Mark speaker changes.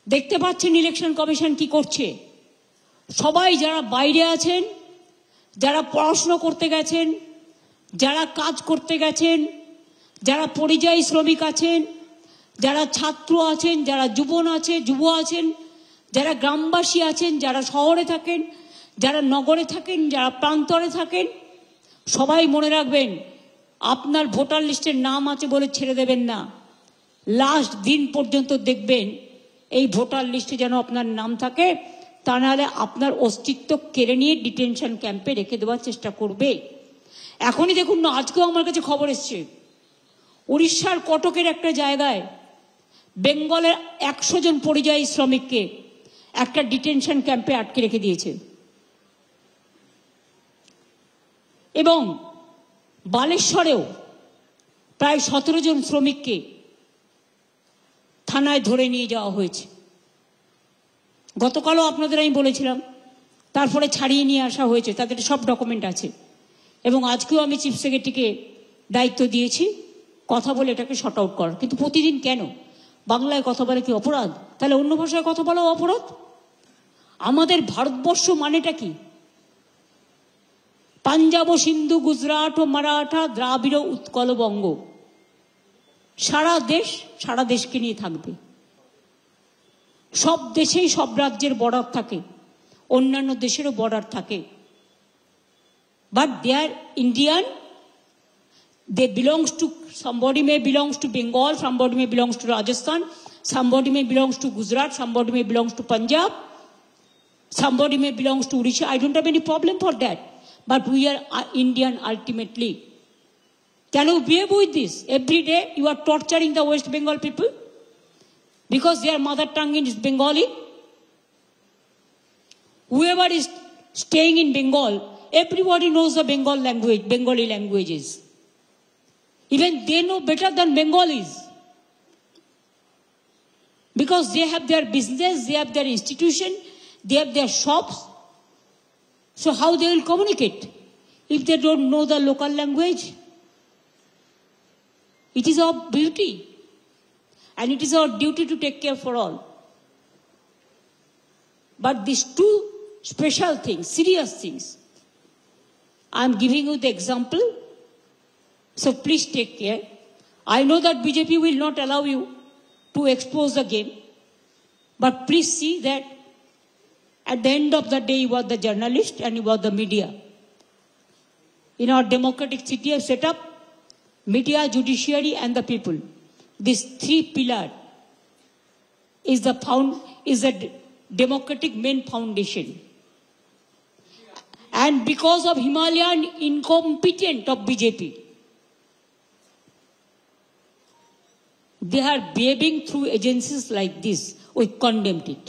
Speaker 1: দেখতে পাচ্ছেন election commission কি করছে। সবাই যারা বাইরে আছেন, যারা পড়াশোনা করতে গেছেন, যারা কাজ করতে গেছেন, যারা পরিযায়ী শ্রমিক আছেন, যারা ছাত্র আছেন, যারা যুব আছেন, যারা গ্রামবাসী আছেন, যারা শহরে থাকেন, যারা নগরে থাকেন, যারা প্রান্তরে থাকেন, সবাই মনে রাখবেন আপনার ভোটার লিস্টের নাম আছে বলে ছেড়ে দেবেন না। লাস্ট দিন পর্যন্ত দেখবেন এই ভোটার লিস্টে যেন আপনার নাম থাকে, তা নাহলে আপনার অস্তিত্ব কেড়ে নিয়ে ডিটেনশন ক্যাম্পে রেখে দেওয়ার চেষ্টা করবে। এখনই দেখুন না, আজকেও আমার কাছে খবর এসছে উড়িষ্যার কটকের একটা জায়গায় বেঙ্গলের 100 জন পরিযায়ী শ্রমিককে একটা ডিটেনশন ক্যাম্পে আটকে রেখে দিয়েছে। এবং বালেশ্বরেও প্রায় 17 জন শ্রমিককে থানায় ধরে নিয়ে যাওয়া হয়েছে। গতকালও আপনাদের আমি বলেছিলাম, তারপরে ছাড়িয়ে নিয়ে আসা হয়েছে, তাদের সব ডকুমেন্ট আছে। এবং আজকেও আমি চিফ সেক্রেটারিকে দায়িত্ব দিয়েছি কথা বলে এটাকে শর্ট আউট করার। কিন্তু প্রতিদিন কেন বাংলায় কথা বলে কি অপরাধ? তাহলে অন্য ভাষায় কথা বলাও অপরাধ? আমাদের ভারতবর্ষ মানেটা কি? পাঞ্জাব ও সিন্ধু, গুজরাট ও মারাঠা, দ্রাবিড় উৎকল বঙ্গ, সারা দেশকে নিয়ে থাকবে। সব দেশেই সব রাজ্যের বর্ডার থাকে, অন্যান্য দেশেরও বর্ডার থাকে। But they are Indian, they belongs to, somebody may belongs to Bengal, somebody may belongs to Rajasthan, somebody may belongs to Gujarat, somebody may belongs to Punjab, somebody may belongs to Odisha. I don't have any problem for that, but we are Indian ultimately. Can you behave with this? Every day you are torturing the West Bengal people because their mother tongue is Bengali. Whoever is staying in Bengal, everybody knows the Bengali languages. Even they know better than Bengalis, because they have their business, they have their institution, they have their shops. So how they will communicate if they don't know the local language? It is our beauty, and it is our duty to take care for all. But these two special things, serious things, I am giving you the example. So please take care. I know that BJP will not allow you to expose the game, but please see that at the end of the day you are the journalist and you are the media. In our democratic city of setup, media, judiciary and the people, these three pillars is the democratic main foundation. And because of Himalayan incompetence of BJP, they are behaving through agencies like this. We condemned it.